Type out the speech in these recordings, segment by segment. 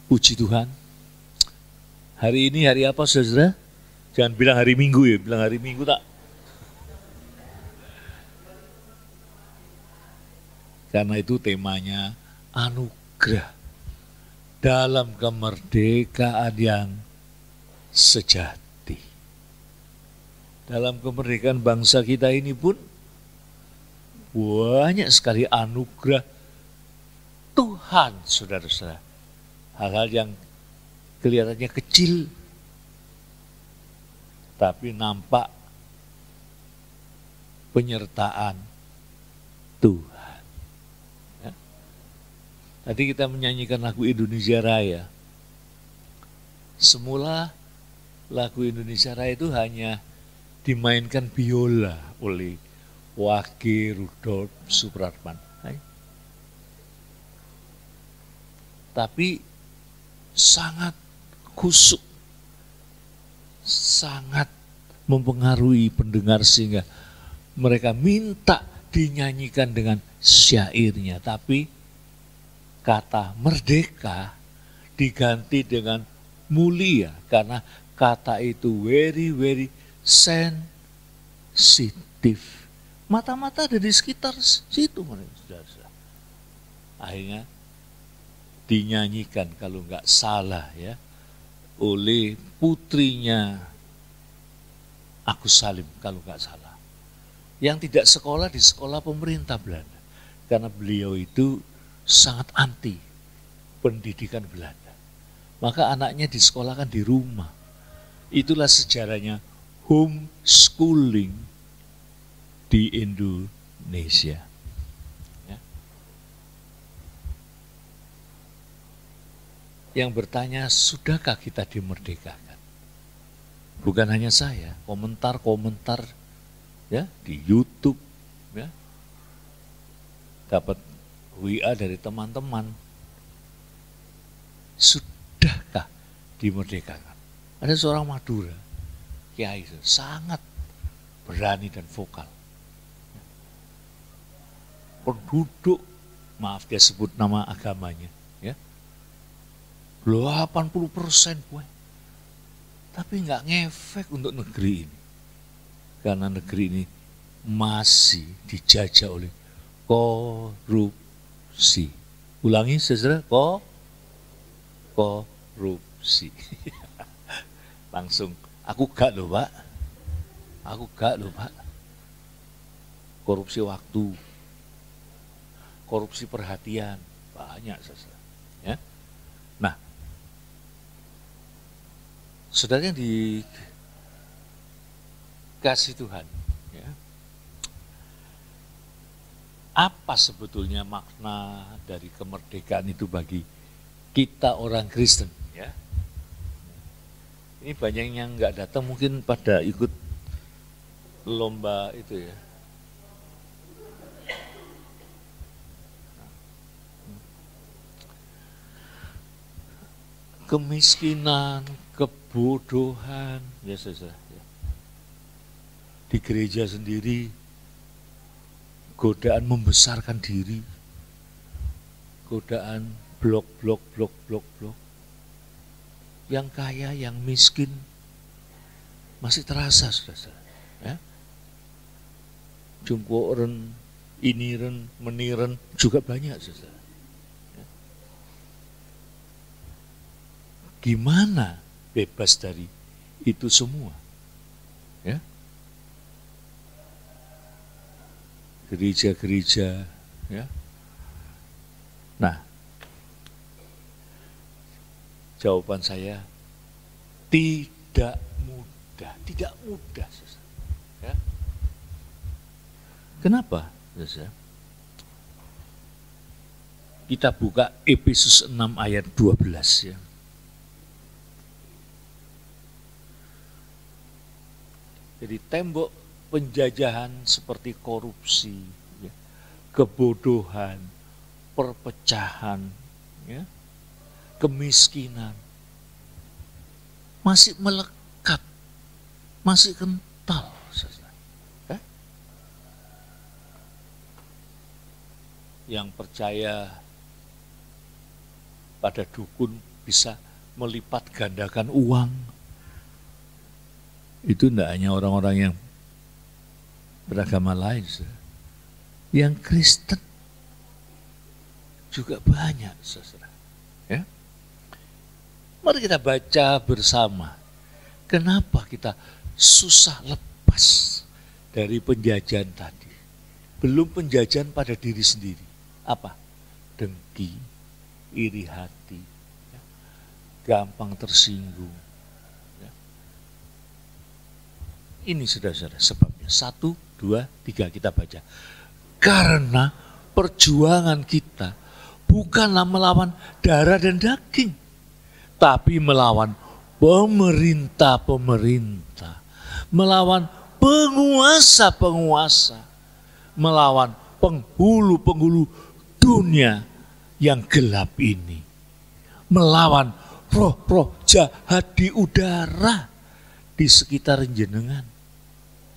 Puji Tuhan. Hari ini hari apa, saudara? Jangan bilang hari Minggu ya, bilang hari Minggu tak. Karena itu temanya anugerah dalam kemerdekaan yang sejati. Dalam kemerdekaan bangsa kita ini pun banyak sekali anugerah Tuhan, saudara-saudara. Hal-hal yang kelihatannya kecil, tapi nampak penyertaan Tuhan. Ya. Tadi kita menyanyikan lagu Indonesia Raya. Semula lagu Indonesia Raya itu hanya dimainkan biola oleh Wage Rudolf Supratman. Tapi sangat khusyuk, sangat mempengaruhi pendengar sehingga mereka minta dinyanyikan dengan syairnya. Tapi kata merdeka diganti dengan mulia karena kata itu very sensitif. Mata-mata ada di sekitar situ. Akhirnya dinyanyikan kalau nggak salah ya oleh putrinya Agus Salim kalau nggak salah, yang tidak sekolah di sekolah pemerintah Belanda karena beliau itu sangat anti pendidikan Belanda, maka anaknya disekolahkan di rumah. Itulah sejarahnya homeschooling di Indonesia. Yang bertanya, sudahkah kita dimerdekakan? Bukan hanya saya, komentar-komentar ya di YouTube, ya, dapat WA dari teman-teman. Sudahkah dimerdekakan? Ada seorang Madura, kiai sangat berani dan vokal. Penduduk, maaf dia sebut nama agamanya, ya. 80% gue. Tapi nggak ngefek untuk negeri ini. Karena negeri ini masih dijajah oleh korupsi. Ulangi saudara, korupsi. Langsung, aku gak loh Pak. Korupsi waktu, korupsi perhatian, banyak saudara. Ya. Nah, saudara yang dikasih Tuhan, ya, apa sebetulnya makna dari kemerdekaan itu bagi kita orang Kristen? Ya, ini banyak yang nggak datang mungkin pada ikut lomba itu ya. Kemiskinan, kebodohan, ya saudara. Di gereja sendiri, godaan membesarkan diri, godaan blok. Yang kaya, yang miskin, masih terasa saudara. Ya. Jumporen, iniren, meniren juga banyak saudara. Gimana bebas dari itu semua? Ya. Gereja-gereja, ya. Nah, jawaban saya tidak mudah. Ya. Kenapa? Kita buka Efesus 6 ayat 12 ya. Jadi tembok penjajahan seperti korupsi, ya, kebodohan, perpecahan, ya, kemiskinan masih melekat, masih kental. Yang percaya pada dukun bisa melipat gandakan uang. Itu tidak hanya orang-orang yang beragama lain, yang Kristen juga banyak, saudara. Ya? Mari kita baca bersama. Kenapa kita susah lepas dari penjajahan tadi? Belum penjajahan pada diri sendiri. Apa? Dengki, iri hati, ya, gampang tersinggung. Ya. Ini saudara-saudara sebabnya. 1, 2, 3 kita baca. Karena perjuangan kita bukanlah melawan darah dan daging, tapi melawan pemerintah-pemerintah, melawan penguasa-penguasa, melawan penghulu-penghulu dunia yang gelap ini, melawan roh-roh jahat di udara di sekitar jenengan.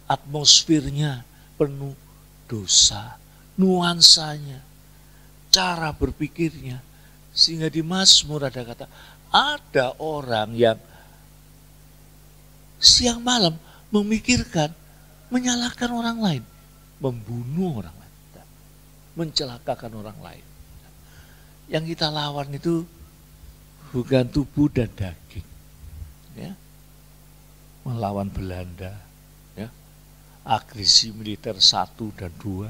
Atmosfernya penuh dosa, nuansanya, cara berpikirnya, sehingga di Mazmur ada kata, ada orang yang siang malam memikirkan, menyalahkan orang lain, membunuh orang lain, mencelakakan orang lain. Yang kita lawan itu bukan tubuh dan daging, ya. Melawan Belanda, ya. Agresi militer 1 dan 2,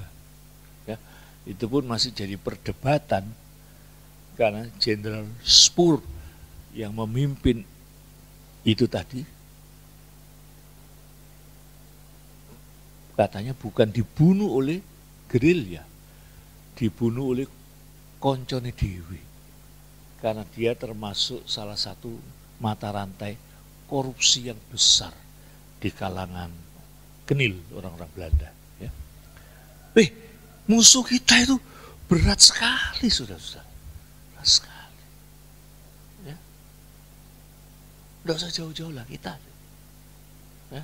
ya. Itu pun masih jadi perdebatan karena Jenderal Spoor yang memimpin itu tadi katanya bukan dibunuh oleh gerilya, dibunuh oleh koncone dewe, karena dia termasuk salah satu mata rantai korupsi yang besar di kalangan Kenil, orang-orang Belanda. Ya. Musuh kita itu berat sekali, saudara-saudara, berat sekali. Ya. Tidak usah jauh-jauh lah kita. Ya.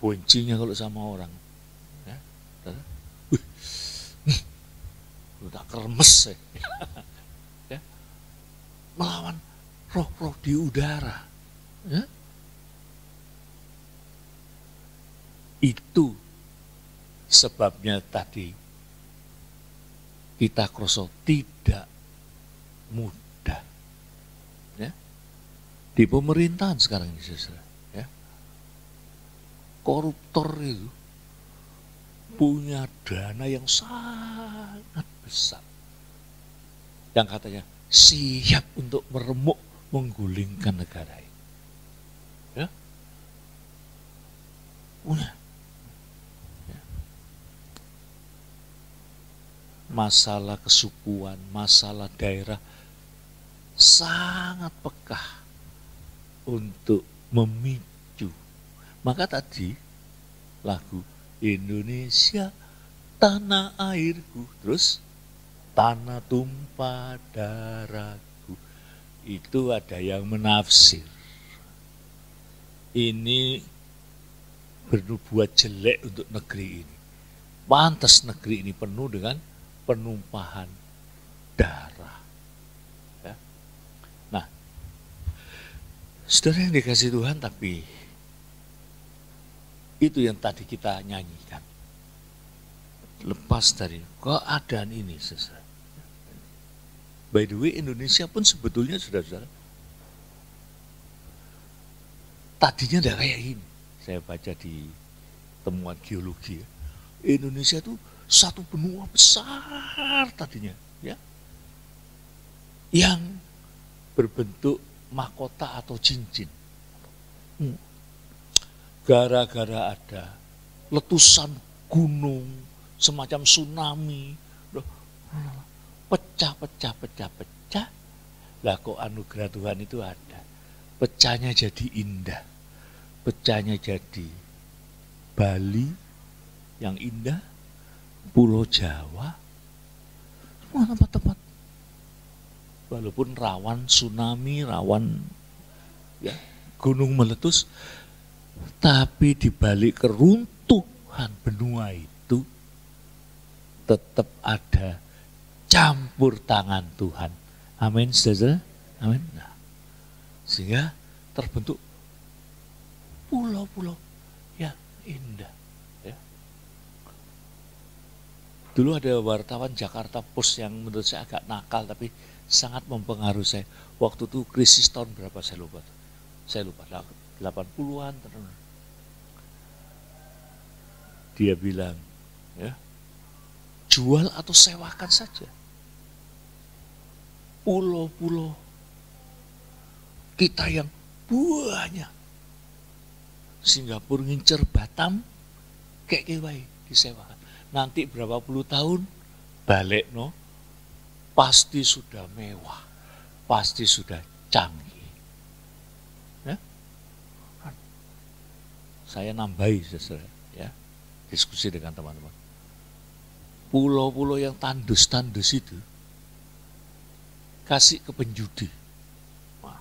Boncinya kalau sama orang, ya, udah kermes, ya. Melawan roh-roh di udara, ya. Itu sebabnya tadi kita kroso tidak mudah, ya. Di pemerintahan sekarang ini, saudara. Koruptor itu punya dana yang sangat besar, yang katanya siap untuk meremuk menggulingkan negara ini. Ya? Punya. Ya. Masalah kesukuan, masalah daerah sangat pekah untuk memicu. Maka tadi lagu Indonesia tanah airku, terus tanah tumpah darahku, itu ada yang menafsir ini bernubuat jelek untuk negeri ini. Pantas negeri ini penuh dengan penumpahan darah. Ya. Nah, saudara yang dikasih Tuhan, tapi itu yang tadi kita nyanyikan. Lepas dari keadaan ini, saudara. By the way, Indonesia pun sebetulnya, saudara-saudara, tadinya tidak kayak ini. Saya baca di temuan geologi, ya. Indonesia itu satu benua besar tadinya, ya, yang berbentuk mahkota atau cincin. Gara-gara ada letusan gunung, semacam tsunami, pecah. Lah kok anugerah Tuhan itu ada. Pecahnya jadi indah. Pecahnya jadi Bali yang indah, Pulau Jawa, semua tempat-tempat. Walaupun rawan tsunami, rawan, ya, gunung meletus, tapi di balik keruntuhan benua itu tetap ada campur tangan Tuhan. Amin, saudara. Amin. Nah, Sehingga terbentuk pulau-pulau yang indah. Ya. Dulu ada wartawan Jakarta Post yang menurut saya agak nakal tapi sangat mempengaruhi saya. Waktu itu krisis tahun berapa saya lupa. 80-an. Dia bilang, ya, jual atau sewakan saja pulau-pulau kita yang banyak. Singapura ngincer Batam, kayak kewai disewakan. Nanti berapa puluh tahun balik no, pasti sudah mewah, pasti sudah canggih. Ya? Saya nambahi ya, diskusi dengan teman-teman. Pulau-pulau yang tandus-tandus itu kasih ke penjudi. Nah,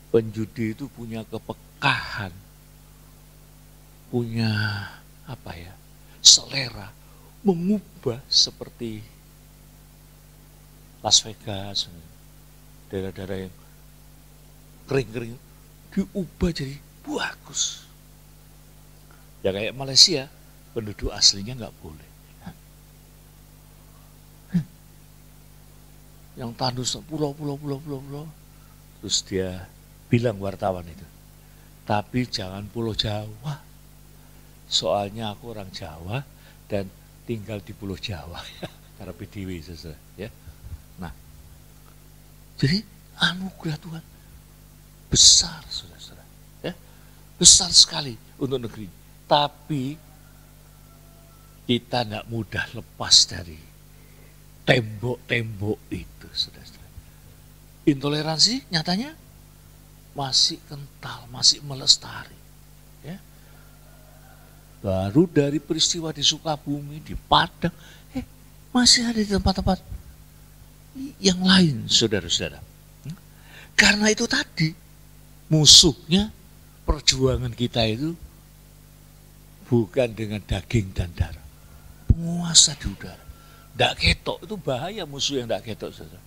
penjudi itu punya kepekahan, punya apa ya, selera mengubah seperti Las Vegas, daerah-daerah yang kering-kering diubah jadi bagus. Ya kayak Malaysia, penduduk aslinya nggak boleh. Yang tandus pulau. Terus dia bilang wartawan itu, tapi jangan Pulau Jawa. Soalnya aku orang Jawa dan tinggal di Pulau Jawa. Karena PDW ya. Nah, jadi anugerah Tuhan besar, saudara-saudara. Ya, besar sekali untuk negeri. Tapi kita tidak mudah lepas dari tembok-tembok itu, saudara-saudara. Intoleransi nyatanya masih kental, masih melestari. Ya. Baru dari peristiwa di Sukabumi, di Padang, masih ada di tempat-tempat yang lain, saudara-saudara. Karena itu tadi, musuhnya perjuangan kita itu bukan dengan daging dan darah, penguasa di udara. Tidak ketok, itu bahaya musuh yang tidak ketok, saudara.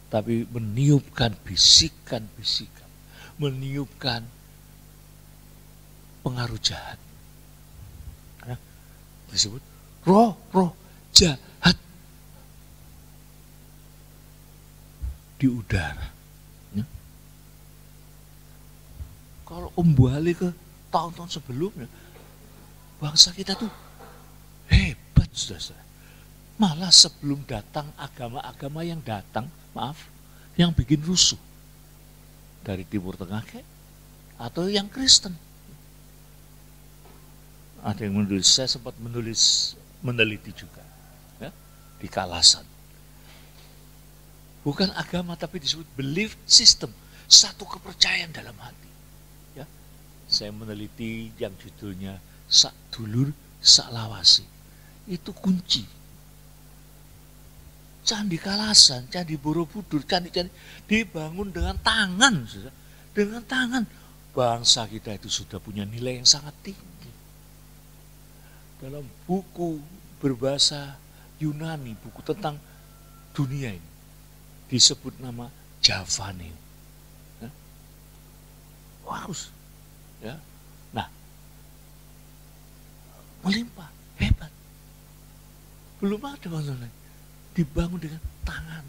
Tapi meniupkan bisikan-bisikan, meniupkan pengaruh jahat. Disebut roh jahat di udara. Ya. Kalau kembali ke tahun-tahun sebelumnya, bangsa kita tuh hebat, saudara. Malah sebelum datang agama-agama yang datang, yang bikin rusuh dari Timur Tengah atau yang Kristen. Ada yang menulis, saya sempat meneliti juga ya, di Kalasan. Bukan agama tapi disebut belief system, satu kepercayaan dalam hati. Ya. Saya meneliti yang judulnya Sak Dulur Sak Lawasi. Itu kunci. Candi Kalasan, Candi Borobudur, candi-candi dibangun dengan tangan, sudah. Dengan tangan. Bangsa kita itu sudah punya nilai yang sangat tinggi. Dalam buku berbahasa Yunani, buku tentang dunia ini, disebut nama Javane. Ya. Bagus. Ya. Nah, melimpah, hebat. Belum ada bangsa lain. Dibangun dengan tangan.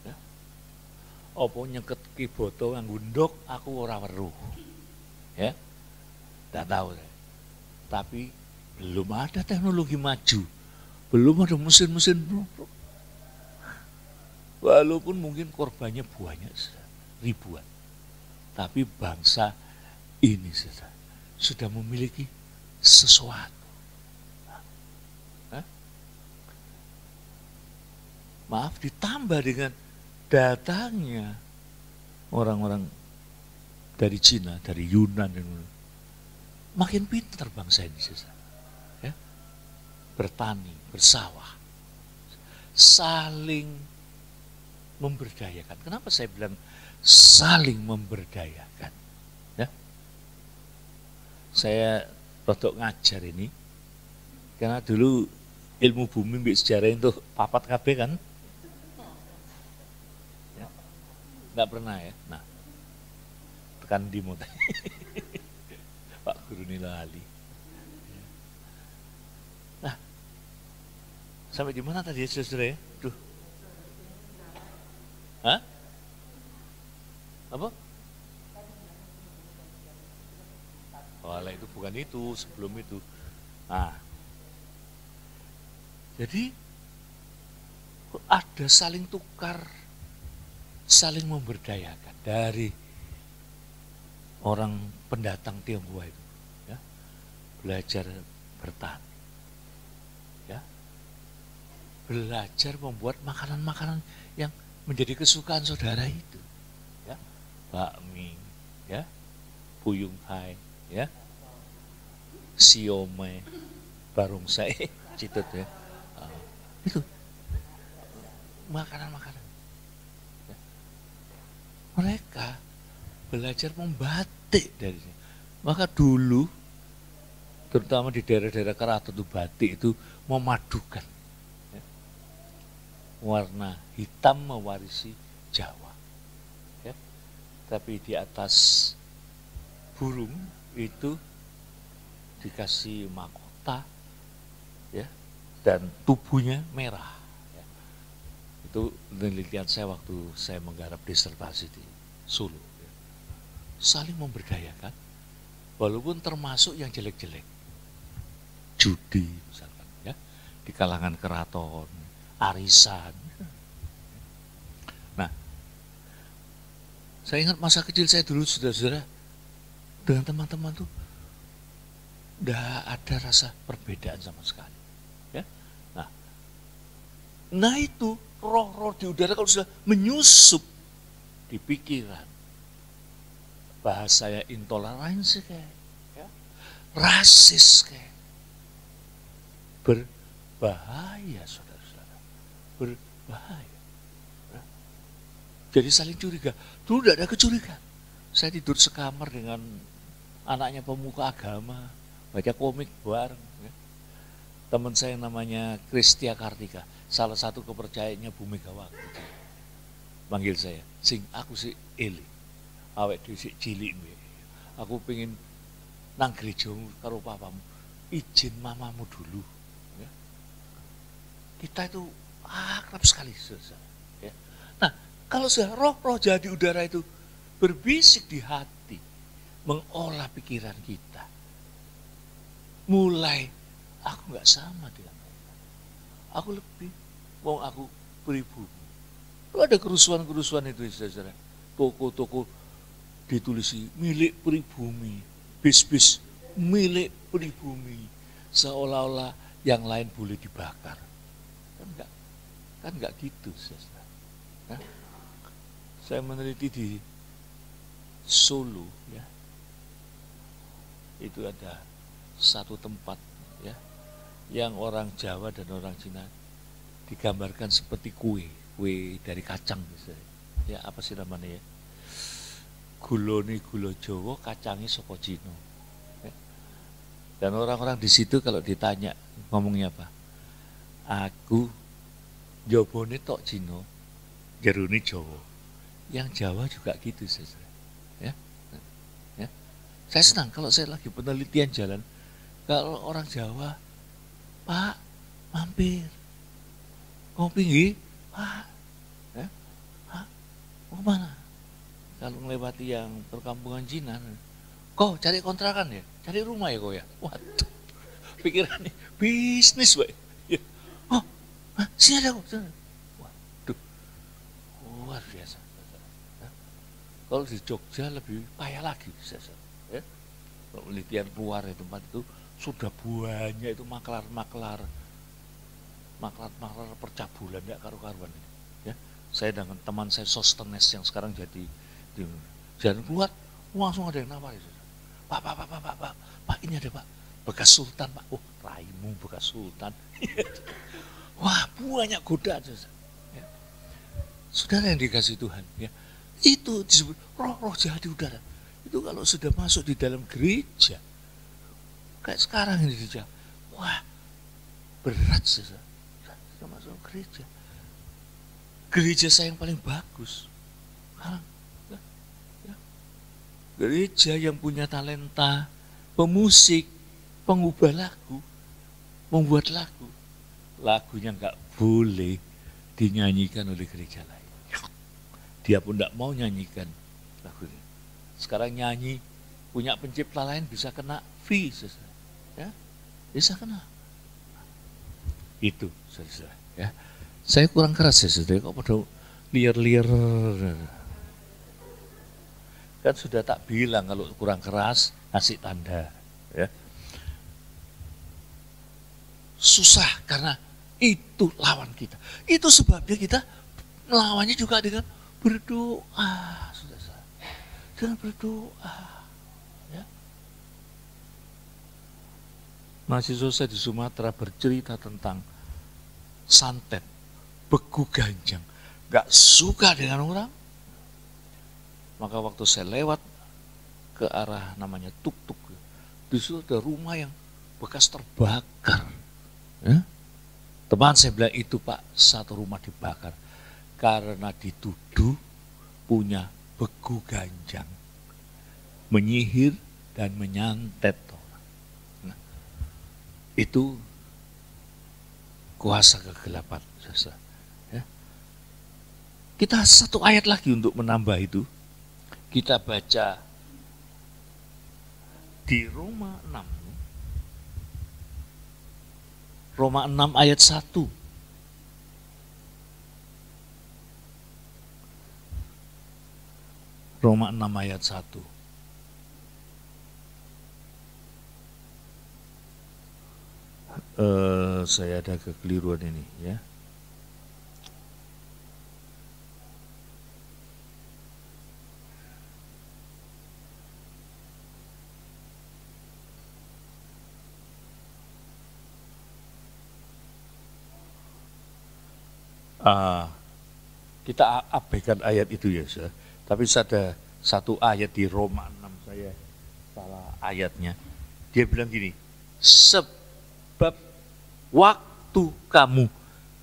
Ya. Apa nyeket kiboto nganggo ndok aku ora weruh. Ya. Tidak tahu saya. Tapi belum ada teknologi maju. Belum ada mesin-mesin. Walaupun mungkin korbannya banyak, ribuan. Tapi bangsa ini sudah memiliki sesuatu. Maaf, ditambah dengan datangnya orang-orang dari Cina, dari Yunan, makin pintar bangsa ini, ya. Bertani, bersawah, saling memberdayakan. Kenapa saya bilang saling memberdayakan? Ya. Saya rodok ngajar ini, karena dulu ilmu bumi mbek sejarah itu papat kabeh kan. Nggak pernah ya. Nah, tekan di mota. Pak Guru Nilali. Nah, sampai di mana tadi ya saudara ya? Duh. Hah? Apa? Oh, itu bukan itu, sebelum itu. Nah, jadi ada saling tukar, saling memberdayakan dari orang pendatang Tionghoa itu, ya, belajar bertani, ya, belajar membuat makanan-makanan yang menjadi kesukaan saudara itu, ya, bakmi, ya, puyung hai, ya, siomay, barongsai, citut ya, itu makanan-makanan. Ya. Mereka belajar membatik dari sini. Maka dulu, terutama di daerah-daerah keraton itu batik itu memadukan, ya, warna hitam mewarisi Jawa. Ya. Tapi di atas burung itu dikasih mahkota, ya, dan tubuhnya merah. Ya. Itu penelitian saya waktu saya menggarap disertasi di Solo. Ya. Saling memberdayakan, walaupun termasuk yang jelek-jelek, judi misalkan, ya, di kalangan keraton, arisan. Nah, saya ingat masa kecil saya dulu, saudara-saudara, dengan teman-teman tuh udah ada rasa perbedaan sama sekali, ya. Nah itu roh-roh di udara kalau sudah menyusup di pikiran, bahasanya intoleransi kayak, ya, rasis kayak, berbahaya saudara-saudara, berbahaya. Ya. Jadi saling curiga. Dulu tidak ada kecurigaan. Saya tidur sekamar dengan anaknya pemuka agama, baca komik bareng. Ya. Teman saya namanya Kristia Kartika, salah satu kepercayaannya Bu Megawati. Panggil saya, sing aku si Eli, awet dhewe sik cilik mbek. Aku pengen nang gereja karo papamu, izin mamamu dulu. Ya. Kita itu akrab sekali, saudara. Ya. Nah, kalau sudah roh-roh jadi udara itu berbisik di hati, mengolah pikiran kita, mulai aku nggak sama dengan mereka. Aku lebih, mau aku pribumi. Itu ada kerusuhan-kerusuhan itu, saudara. Toko-toko ditulisi milik pribumi, bis-bis milik pribumi, seolah-olah yang lain boleh dibakar. Kan enggak gitu, saudara. Nah, saya meneliti di Solo, ya, itu ada satu tempat, ya, yang orang Jawa dan orang Cina digambarkan seperti kue dari kacang, misalnya. Ya, apa sih namanya ya? Gulone gula Jawa, kacangi saka Cina. Ya. Dan orang-orang di situ kalau ditanya ngomongnya apa? Aku jabone tok Cina, jerone Jawa. Yang Jawa juga gitu, saudara. Ya. Ya. Saya senang kalau saya lagi penelitian jalan, kalau orang Jawa, Pak, mampir, ngopi nggih, Pak, ya, Pak, mau kemana? Kalau melewati yang perkampungan Cina, kok cari kontrakan ya, cari rumah ya kok ya, waduh, pikirannya bisnis, Pak. Ya. Oh, sini ada kok, sini. Waduh, luar biasa. Ya. Kalau di Jogja lebih payah lagi, ya. Penelitian keluar di tempat itu sudah banyak itu maklar percabulan ya karu-karuan. Ya, saya dengan teman saya Sostenes yang sekarang jadi di jalan keluar langsung ada yang nawari. Pak, ini ada Pak, bekas sultan Pak. Oh, raimu bekas sultan. Wah, banyak godaan. Ya. Saudara yang dikasih Tuhan, ya, itu disebut roh-roh jahat di udara. Itu kalau sudah masuk di dalam gereja, kayak sekarang ini di Jawa, wah, berat, saudara. Saya masuk gereja. Gereja saya yang paling bagus. Sekarang, ya. gereja yang punya talenta, pemusik, pengubah lagu, membuat lagu. Lagunya nggak boleh dinyanyikan oleh gereja lain. Dia pun nggak mau nyanyikan lagunya. Sekarang nyanyi, punya pencipta lain bisa kena fee, ya, bisa kena. Itu, saudara. Ya, saya kurang keras ya, saudara. Kok pada liar-liar? Kan sudah tak bilang kalau kurang keras kasih tanda. Ya. Susah karena itu lawan kita. Itu sebabnya kita melawannya juga dengan berdoa, saudara. Dengan berdoa. Ya. Mahasiswa saya di Sumatera bercerita tentang santet, beku ganjang, gak suka dengan orang. Maka waktu saya lewat ke arah namanya tuk-tuk, di situ ada rumah yang bekas terbakar. Ya? Teman saya bilang, itu Pak, satu rumah dibakar karena dituduh punya beku ganjang, menyihir dan menyantet orang. Nah, itu kuasa kegelapan. Ya. Kita satu ayat lagi untuk menambah itu. Kita baca di Roma 6. Roma 6 ayat 1. Roma 6 ayat 1. Saya ada kekeliruan ini ya. Kita abaikan ayat itu ya, tapi ada satu ayat di Roma 6, saya salah ayatnya. Dia bilang gini, sebab waktu kamu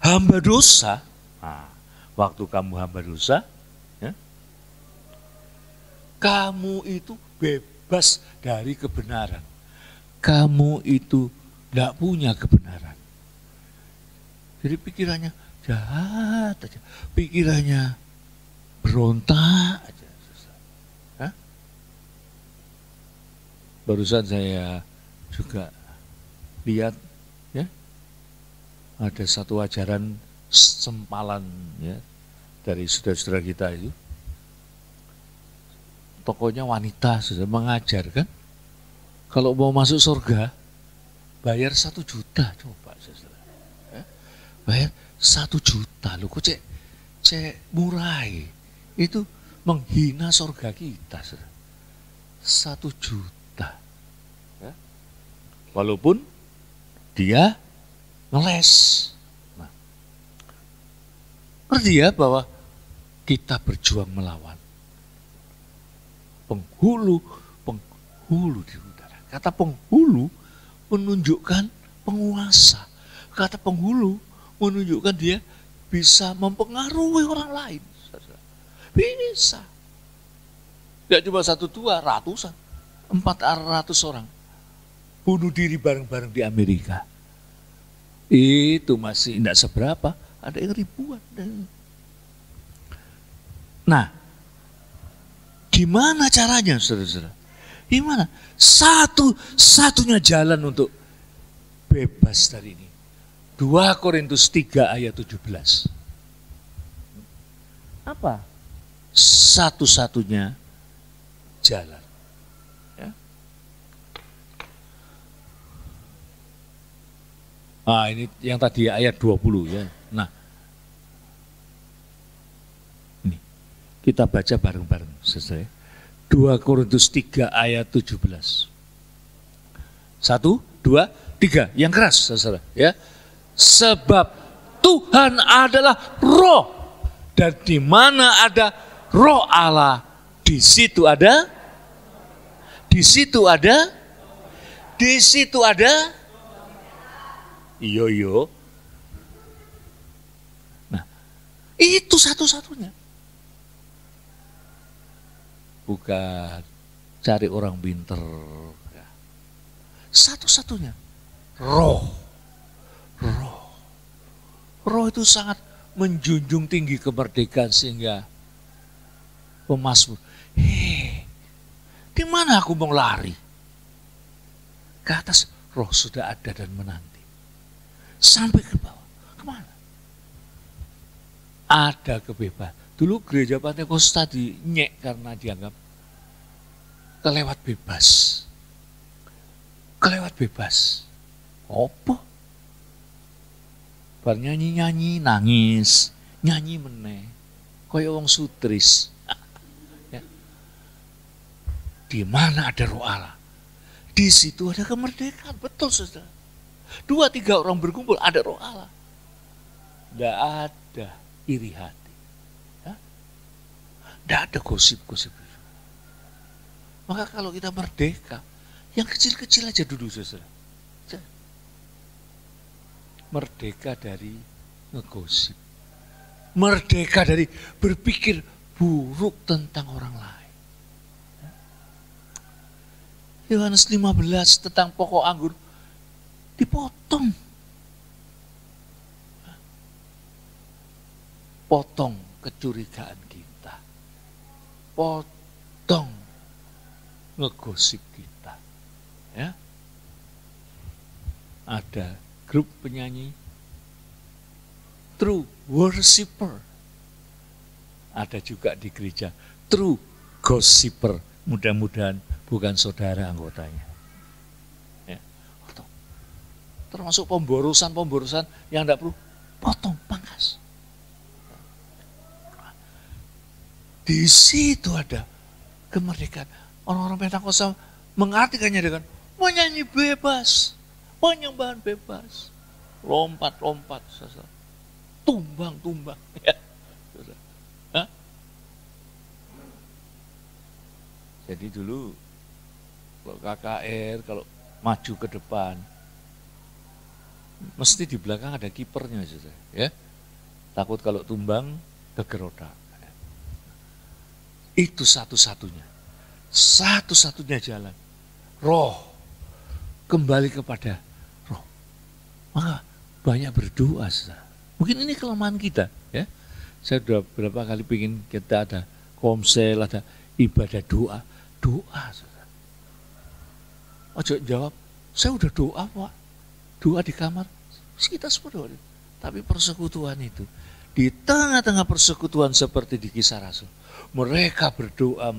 hamba dosa, waktu kamu hamba dosa, ya, kamu itu bebas dari kebenaran. Kamu itu tidak punya kebenaran. Jadi pikirannya jahat aja, pikirannya berontak aja. Hah? Barusan saya juga lihat ya, ada satu ajaran sempalan ya dari saudara-saudara kita itu. Tokonya wanita sudah mengajarkan kalau mau masuk surga bayar 1 juta, coba saudara. Ya? Bayar 1 juta, loh kok cek murah itu menghina surga kita. 1 juta. Ya. Walaupun dia ngeles. Nah, ngerti ya bahwa kita berjuang melawan penghulu di udara. Kata penghulu menunjukkan penguasa. Kata penghulu menunjukkan dia bisa mempengaruhi orang lain. Bisa. Tidak cuma 1, 2, ratusan. 400 orang bunuh diri bareng-bareng di Amerika. Itu masih tidak seberapa, ada yang ribuan. Nah, gimana caranya, saudara-saudara? Gimana? Satu-satunya jalan untuk bebas dari ini. 2 Korintus 3 ayat 17. Apa? Satu-satunya jalan. Ya. Ini yang tadi ayat 20 ya. Nah, ini kita baca bareng-bareng, saudara. 2 Korintus 3 ayat 17. 1, 2, 3. Yang keras, saudara. Ya. Sebab Tuhan adalah roh, dan di mana ada roh Allah, di situ ada iyo. Nah, itu satu-satunya. Bukan cari orang pinter. Ya. Satu-satunya roh. Roh itu sangat menjunjung tinggi kemerdekaan sehingga pemazmur, di mana aku mau lari? Ke atas roh sudah ada dan menanti. Sampai ke bawah, kemana? Ada kebebasan. Dulu gereja Pantekosta dinyek karena dianggap kelewat bebas. Kelewat bebas. Apa? Bar nyanyi-nyanyi, nangis, nyanyi meneh. Kaya wong sutris. Ya. Di mana ada roh Allah? Di situ ada kemerdekaan, betul saudara. 2-3 orang berkumpul, ada roh Allah. Tidak ada iri hati. Tidak ada gosip-gosip. Maka kalau kita merdeka, yang kecil-kecil aja dulu saudara. Merdeka dari ngegosip. Merdeka dari berpikir buruk tentang orang lain. Yohanes 15 tentang pokok anggur dipotong. Potong kecurigaan kita. Potong ngegosip kita. Ya. Ada grup penyanyi true worshiper. Ada juga di gereja true gossiper. Mudah-mudahan bukan saudara anggotanya. Ya. Termasuk pemborosan yang tidak perlu, potong, pangkas. Di situ ada kemerdekaan. Orang-orang Pentakosta mengartikannya dengan menyanyi bebas, penyembahan bebas, lompat-lompat, tumbang-tumbang. Ya. Jadi dulu kalau KKR, kalau maju ke depan, mesti di belakang ada kipernya, ya. Takut kalau tumbang kegerodak. Itu satu-satunya jalan. Roh, kembali kepada roh. Maka banyak berdoa. Mungkin ini kelemahan kita. Ya. Saya sudah berapa kali ingin kita ada komsel, ada ibadah doa. Doa. Ojo jawab, saya udah doa Pak. Doa di kamar. Kita semua doa. Tapi persekutuan itu, di tengah-tengah persekutuan seperti di Kisah Rasul, mereka berdoa.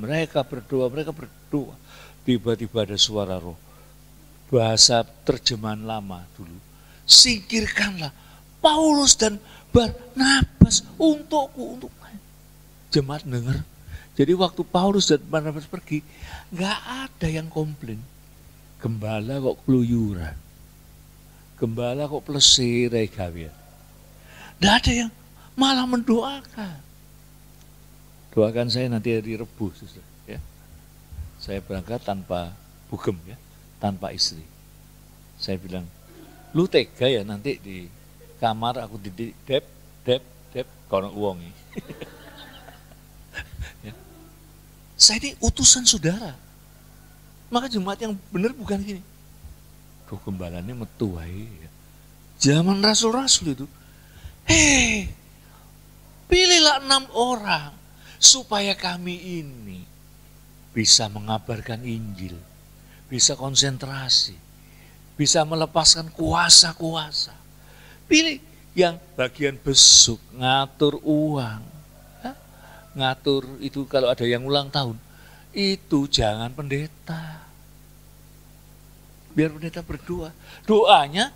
Tiba-tiba ada suara roh. Bahasa terjemahan lama dulu. Singkirkanlah Paulus dan Barnabas untukku. Jemaat dengar. Jadi waktu Paulus dan Barnabas pergi, nggak ada yang komplain. Gembala kok keluyuran. Gembala kok plesirai gawean. Nggak ada yang malah mendoakan. Doakan saya nanti hari Rebu, ya. Saya berangkat tanpa bugem, ya, tanpa istri. Saya bilang, lu tega ya nanti di kamar aku didik dep, kono uongi. Ya. Saya ini utusan saudara. Maka jemaat yang benar bukan gini. Duh, gembalanya metu wae. Ya. Zaman rasul-rasul itu, pilihlah 6 orang supaya kami ini bisa mengabarkan Injil, bisa konsentrasi, bisa melepaskan kuasa-kuasa. Pilih yang bagian besuk, ngatur uang, ngatur itu kalau ada yang ulang tahun, itu jangan pendeta. Biar pendeta berdoa. Doanya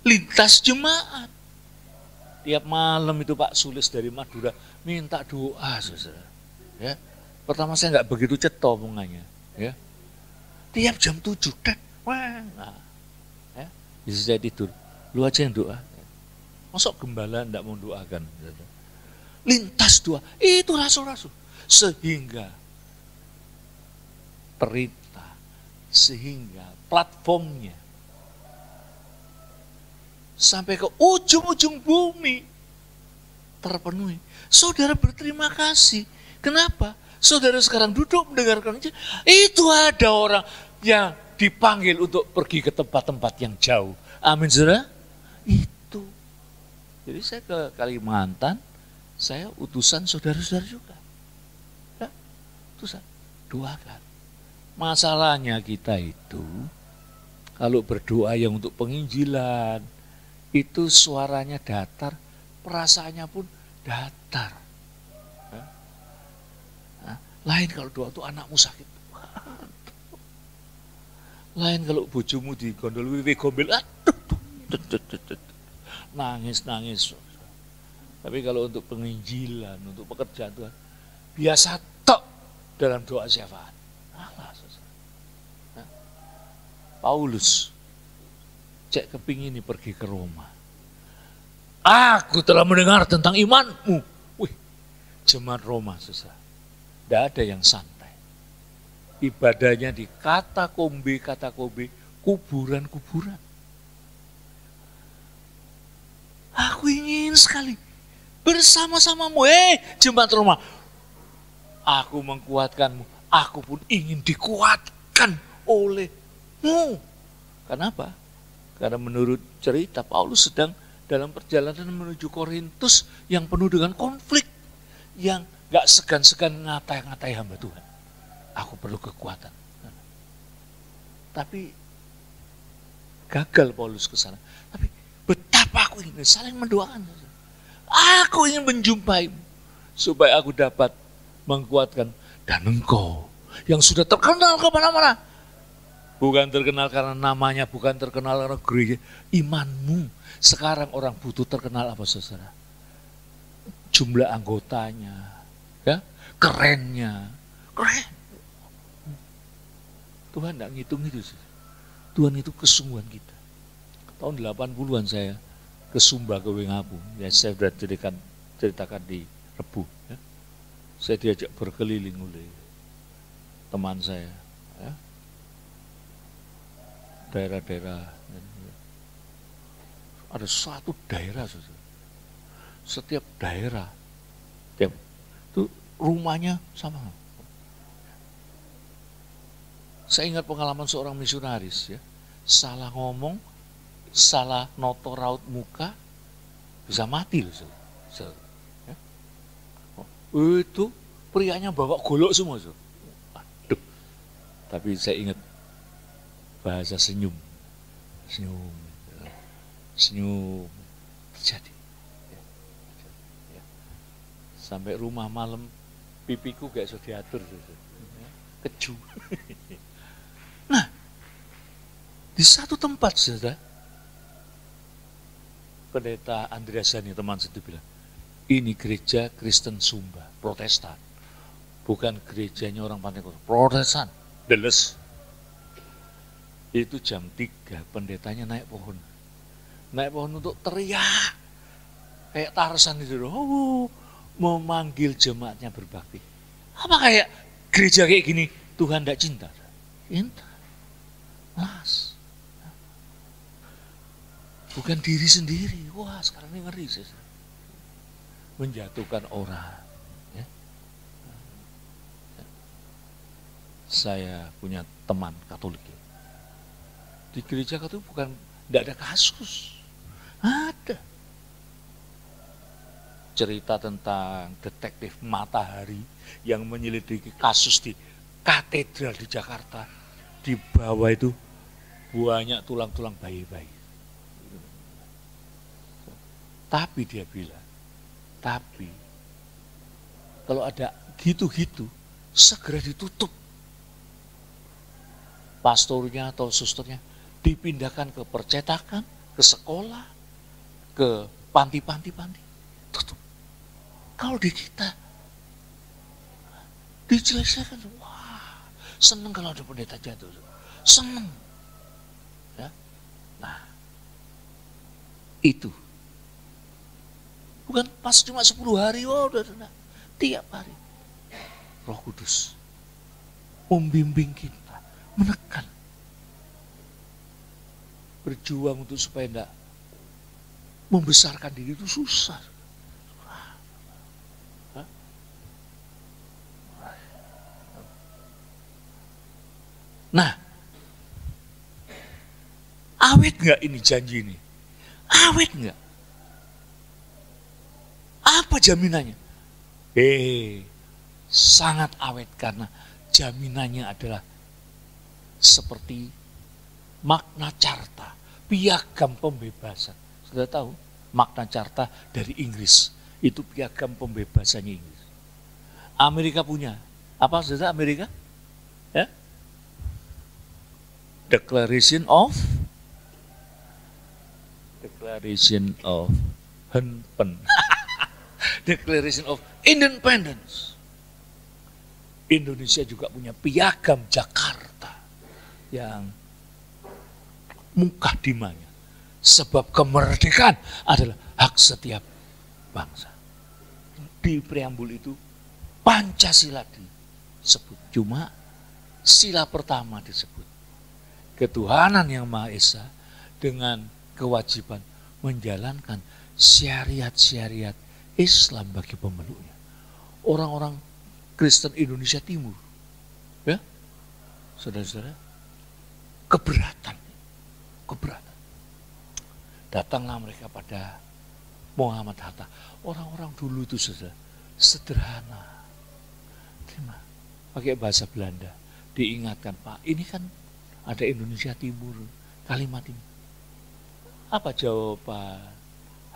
lintas jemaat. Tiap malam itu Pak Sulis dari Madura minta doa, saudara. Ya. Pertama saya nggak begitu ceto omongannya. Ya. Tiap jam 7, nah, ya. Bisa saya tidur. Lu aja yang doa. Masuk gembala nggak mau doakan. Saudara. Lintas doa, itu rasul-rasul. Sehingga perintah, sehingga platformnya sampai ke ujung-ujung bumi terpenuhi. Saudara berterima kasih. Kenapa? Saudara sekarang duduk mendengarkan Injil, itu ada orang yang dipanggil untuk pergi ke tempat-tempat yang jauh. Amin, saudara. Itu. Jadi saya ke Kalimantan, saya utusan saudara-saudara juga. Ya, utusan. Doakan. Masalahnya kita itu, kalau berdoa yang untuk penginjilan, itu suaranya datar, perasaannya pun datar. Lain kalau doa itu anakmu sakit. Lain kalau bojomu di gondol wiwi gombel, nangis. Tapi kalau untuk penginjilan, untuk pekerjaan Tuhan, biasa tok dalam doa syafaat. Paulus cek kepingin ini pergi ke Roma. Aku telah mendengar tentang imanmu. Wih, jemaat Roma susah. Tidak ada yang santai. Ibadahnya di katakombe, kuburan-kuburan. Aku ingin sekali bersama-samamu. Jemaat Roma. Aku mengkuatkanmu. Aku pun ingin dikuatkan olehmu. Kenapa? Karena menurut cerita Paulus sedang dalam perjalanan menuju Korintus yang penuh dengan konflik. Yang gak segan-segan ngatai-ngatai hamba Tuhan. Aku perlu kekuatan. Tapi gagal Paulus ke sana. Tapi betapa aku ingin saling mendoakan. Aku ingin menjumpaimu supaya aku dapat mengkuatkan. Dan engkau yang sudah terkenal kemana-mana. Bukan terkenal karena namanya, bukan terkenal karena gereja. Imanmu. Sekarang orang butuh terkenal apa, saudara? Jumlah anggotanya. Ya, kerennya, keren. Tuhan tidak ngitung itu. Tuhan itu kesungguhan kita. Tahun 80-an saya ke Sumba, ke Wengapu. Ya, saya sudah ceritakan di Rebu. Ya. Saya diajak berkeliling oleh teman saya. Ya. Daerah-daerah. Ada satu daerah, saudara. Setiap daerah, itu rumahnya sama. Saya ingat pengalaman seorang misionaris, ya, salah ngomong, salah noto raut muka, bisa mati loh. Ya. Itu prianya bawa golok semua. Aduh. Tapi saya ingat bahasa senyum terjadi. Sampai rumah malam pipiku gak bisa diatur, keju. Nah, di satu tempat saudara, pendeta Andreasani teman saya bilang, ini gereja Kristen Sumba, Protestan, bukan gerejanya orang Pantekosta, Protestan, deles. Itu jam 3 pendetanya naik pohon untuk teriak, kayak Tarsan itu, memanggil jemaatnya berbakti. Apa kayak gereja kayak gini Tuhan tidak cinta? Cinta. Mas. Bukan diri sendiri. Wah, sekarang ini ngeri. Menjatuhkan orang. Ya. Saya punya teman Katolik. Di gereja Katolik tidak ada kasus. Ada. Cerita tentang detektif Matahari yang menyelidiki kasus di katedral di Jakarta. Di bawah itu banyak tulang-tulang bayi-bayi. Tapi dia bilang, tapi kalau ada gitu-gitu, segera ditutup. Pastornya atau susternya dipindahkan ke percetakan, ke sekolah, ke panti-panti. Tutup. Kalau di kita dijelaskan, wah, seneng kalau ada pendeta jatuh, seneng. Ya. Nah, itu bukan pas cuma 10 hari, udah tiap hari. Roh Kudus membimbing kita, menekan, berjuang untuk supaya tidak membesarkan diri itu susah. Nah, awet nggak ini janji ini? Awet nggak? Apa jaminannya? Sangat awet karena jaminannya adalah seperti Magna Carta, piagam pembebasan. Sudah tahu Magna Carta dari Inggris, itu piagam pembebasannya Inggris. Amerika punya, apa saudara Amerika? Ya? Declaration of Hennepin. Declaration of Independence. Indonesia juga punya piagam Jakarta yang mukadimahnya, sebab kemerdekaan adalah hak setiap bangsa. Di preambul itu Pancasila disebut, cuma sila pertama disebut ketuhanan yang Maha Esa dengan kewajiban menjalankan syariat-syariat Islam bagi pemeluknya. Orang-orang Kristen Indonesia Timur, ya, saudara-saudara, keberatan. Datanglah mereka pada Muhammad Hatta. Orang-orang dulu itu saudara, sederhana. Terima, pakai bahasa Belanda. Diingatkan, Pak, ini kan ada Indonesia Timur, kalimat ini. Apa jawaban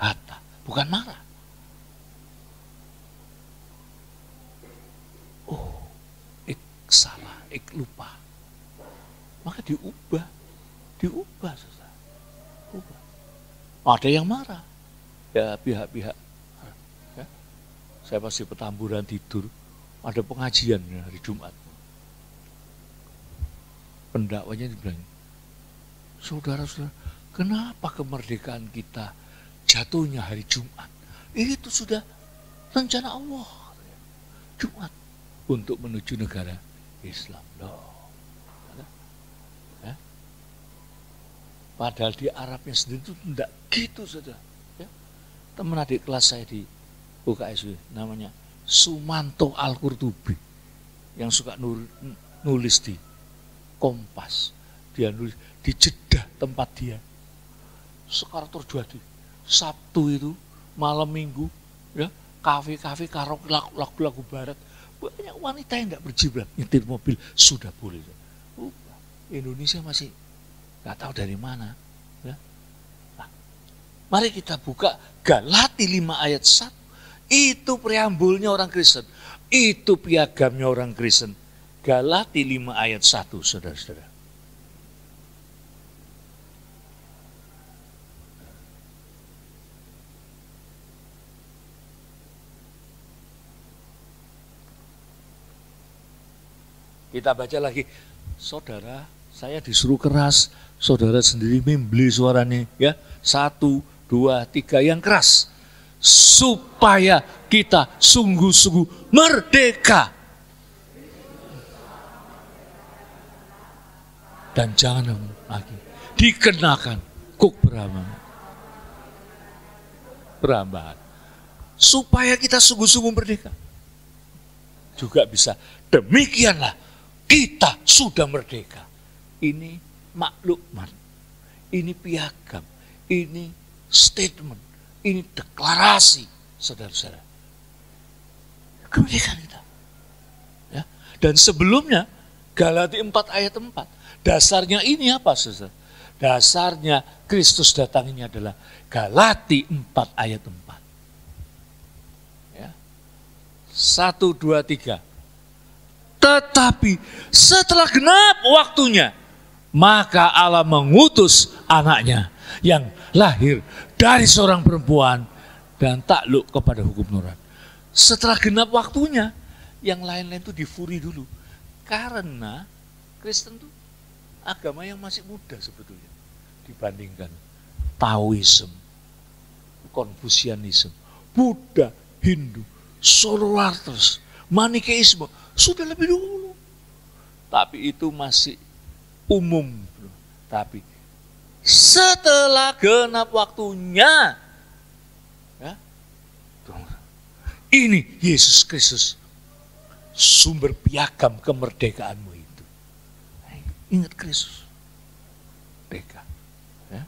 Hatta? Bukan marah. Salah, lupa. Maka diubah, saudara. Ubah. Ada yang marah, ya pihak-pihak. Ya. Saya pasti Petamburan tidur, ada pengajian hari Jumat. Pendakwanya dibilang, saudara-saudara, kenapa kemerdekaan kita jatuhnya hari Jumat? Itu sudah rencana Allah. Jumat untuk menuju negara Islam loh. Ya. Padahal di Arabnya sendiri itu tidak gitu saja. Ya. Teman adik kelas saya di UKSW namanya Sumanto Al-Qurtubi yang suka nulis di Kompas. Dia nulis di Jeddah tempat dia. Sekarang terjadi Sabtu itu malam Minggu, ya, kafe-kafe karaoke lagu-lagu barat. Banyak wanita yang tidak berjilbab nyetir mobil sudah boleh. Indonesia masih nggak tahu dari mana. Ya. Nah, mari kita buka Galati 5 ayat 1. Itu preambulnya orang Kristen. Itu piagamnya orang Kristen. Galati 5 ayat 1, saudara-saudara. Kita baca lagi, saudara, saya disuruh keras, saudara sendiri membeli suaranya, ya, 1, 2, 3 yang keras, supaya kita sungguh-sungguh merdeka. Dan jangan lagi dikenakan kuk perambahan, supaya kita sungguh-sungguh merdeka. Juga bisa demikianlah kita sudah merdeka. Ini maklumat, ini piagam, ini statement, ini deklarasi, saudara-saudara. Kemerdekaan kita. Ya. Dan sebelumnya, Galati 4 ayat 4, dasarnya ini apa, saudara? Dasarnya Kristus datang ini adalah Galati 4 ayat 4. Ya. 1, 2, 3. Tetapi setelah genap waktunya, maka Allah mengutus anaknya yang lahir dari seorang perempuan dan takluk kepada hukum Taurat. Setelah genap waktunya, yang lain-lain itu difuri dulu. Karena Kristen itu agama yang masih muda sebetulnya dibandingkan Taoism, Konfusianisme, Buddha, Hindu, Zoroaster, Manikeisme. Sudah lebih dulu. Tapi itu masih umum. Tapi setelah genap waktunya, ya, ini Yesus Kristus, sumber piagam kemerdekaanmu itu. ingat Kristus. Tega. Ya.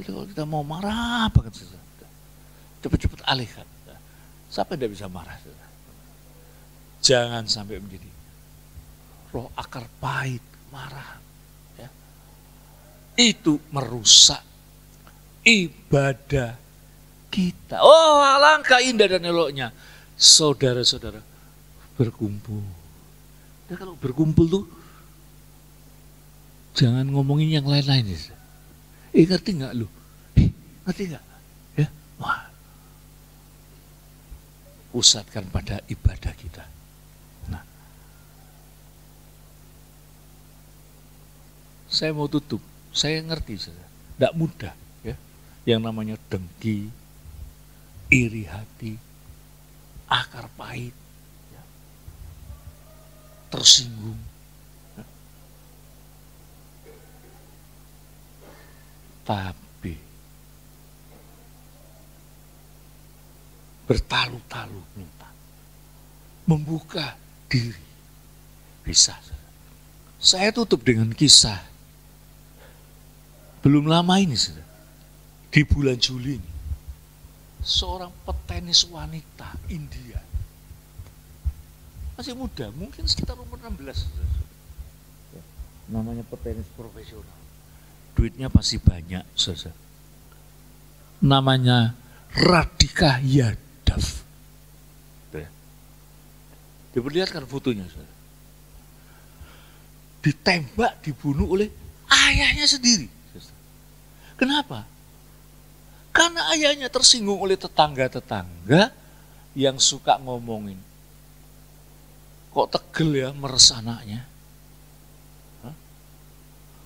Jadi kalau kita mau marah banget, cepat-cepat alihkan. Siapa yang tidak bisa marah? Jangan sampai menjadi roh akar pahit, marah. Ya. Itu merusak ibadah kita. Oh, alangkah indah dan eloknya saudara-saudara berkumpul. Dan kalau berkumpul tuh jangan ngomongin yang lain-lain. Ngerti nggak lu? Ngerti nggak? Ya, wah. Pusatkan pada ibadah kita. Nah, saya mau tutup. Saya ngerti, tidak mudah. Ya, yang namanya dengki, iri hati, akar pahit, ya, tersinggung. Ya. Tapi bertalu-talu minta, membuka diri, bisa. Saya tutup dengan kisah. Belum lama ini, di bulan Juli ini, seorang petenis wanita India, masih muda, mungkin sekitar umur 16, namanya petenis profesional, duitnya pasti banyak, namanya Radhika Yadav. Diperlihatkan fotonya, ditembak, dibunuh oleh ayahnya sendiri. Kenapa? Karena ayahnya tersinggung oleh tetangga-tetangga yang suka ngomongin, kok tegel ya meres anaknya,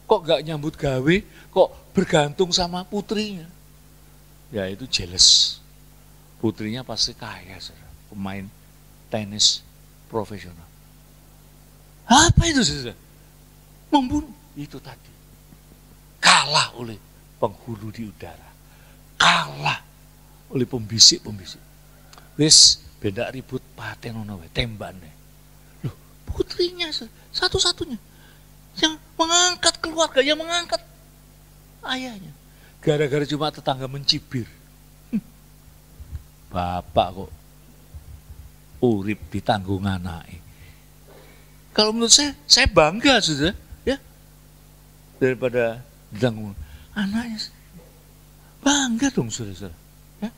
kok gak nyambut gawe, kok bergantung sama putrinya. Ya itu jealous. Putrinya pasti kaya, pemain tenis profesional. Apa itu, saudara? Membunuh. Itu tadi. Kalah oleh penghulu di udara. Kalah oleh pembisik-pembisik. Wis beda ribut patenono tembane. Loh, putrinya satu-satunya yang mengangkat keluarga, yang mengangkat ayahnya. Gara-gara cuma tetangga mencibir. Bapak kok urip ditanggung anake. Kalau menurut saya bangga, saudara, ya, daripada ditanggung anaknya. Bangga dong, saudara. Ya?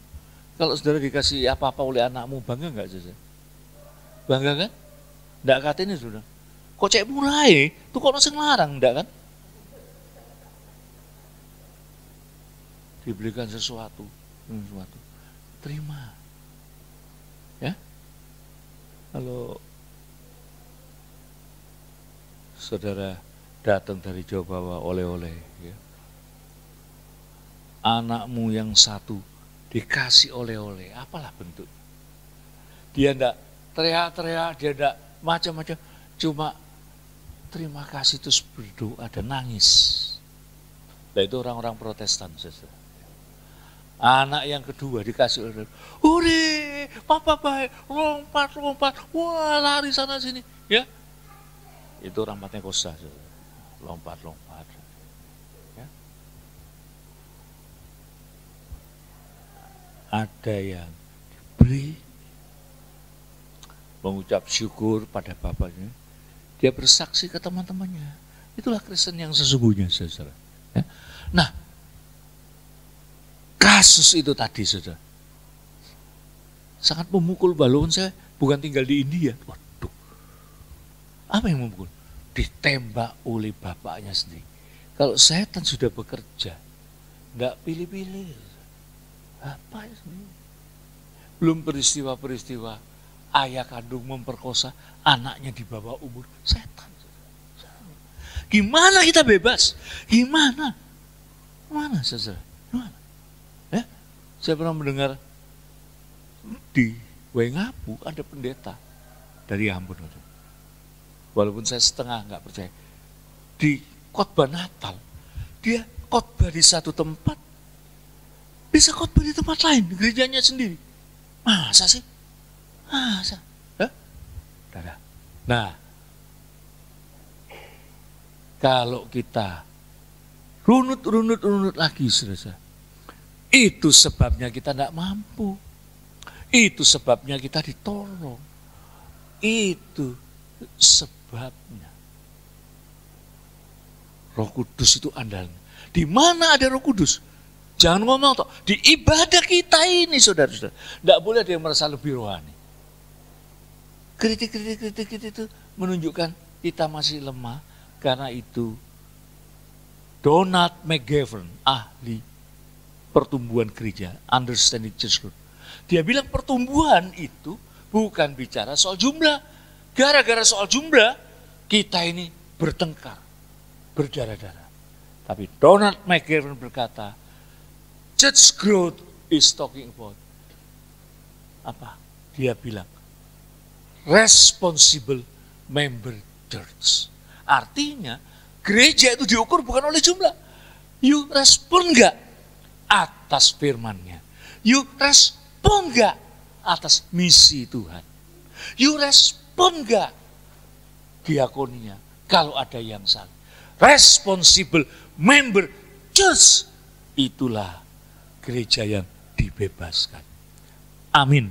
Kalau saudara dikasih apa-apa oleh anakmu, bangga nggak, saudara? Bangga kan? Nggak katanya, saudara. Kok cek murah ya? Tuh kok nasi ngelarang, enggak kan? Dibelikan sesuatu, terima. Ya, kalau saudara datang dari Jawa bawa oleh-oleh, ya, anakmu yang satu dikasih oleh-oleh, apalah bentuk? Dia enggak teriak-teriak, dia enggak macam-macam, cuma terima kasih terus berdoa dan nangis. Nah itu orang-orang Protestan, saudara. Anak yang kedua dikasih oleh, "Ure, papa baik, lompat, wah lari sana sini." Ya, itu orang Pentakosta, lompat. Ya. Ada yang diberi, mengucap syukur pada bapaknya, dia bersaksi ke teman-temannya. Itulah Kristen yang sesungguhnya, saudara. Ya. Nah, kasus itu tadi, saudara, sangat memukul. Walaupun saya bukan tinggal di India. Waduh, apa yang memukul? Ditembak oleh bapaknya sendiri. Kalau setan sudah bekerja, enggak pilih-pilih. Apa ya sendiri? Belum peristiwa-peristiwa ayah kandung memperkosa anaknya di bawah umur. Setan. Gimana kita bebas? Gimana, saudara? Gimana? Ya, saya pernah mendengar di Wengapu ada pendeta dari Ambon. Walaupun saya setengah nggak percaya. Di khotbah Natal, dia khotbah di satu tempat, bisa khotbah di tempat lain, gerejanya sendiri. Masa sih? Masa? Nah, Kalau kita runut lagi, saudara, itu sebabnya kita tidak mampu. Itu sebabnya kita ditolong. Itu sebabnya. Roh Kudus itu andalnya. Di mana ada Roh Kudus? Jangan ngomong toh, di ibadah kita ini, saudara-saudara. Tidak boleh ada yang merasa lebih rohani. Kritik itu menunjukkan kita masih lemah. Karena itu Donald McGavran, ahli pertumbuhan gereja, Understanding Church Growth. Dia bilang pertumbuhan itu bukan bicara soal jumlah. Gara-gara soal jumlah, kita ini bertengkar, berdarah-darah. Tapi Donald McGavran berkata, church growth is talking about apa? Dia bilang, responsible member church. Artinya, gereja itu diukur bukan oleh jumlah. You respon nggak atas firman-Nya? You respon nggak atas misi Tuhan? You respon nggak diakoninya kalau ada yang salah? Responsible member church, itulah gereja yang dibebaskan. Amin.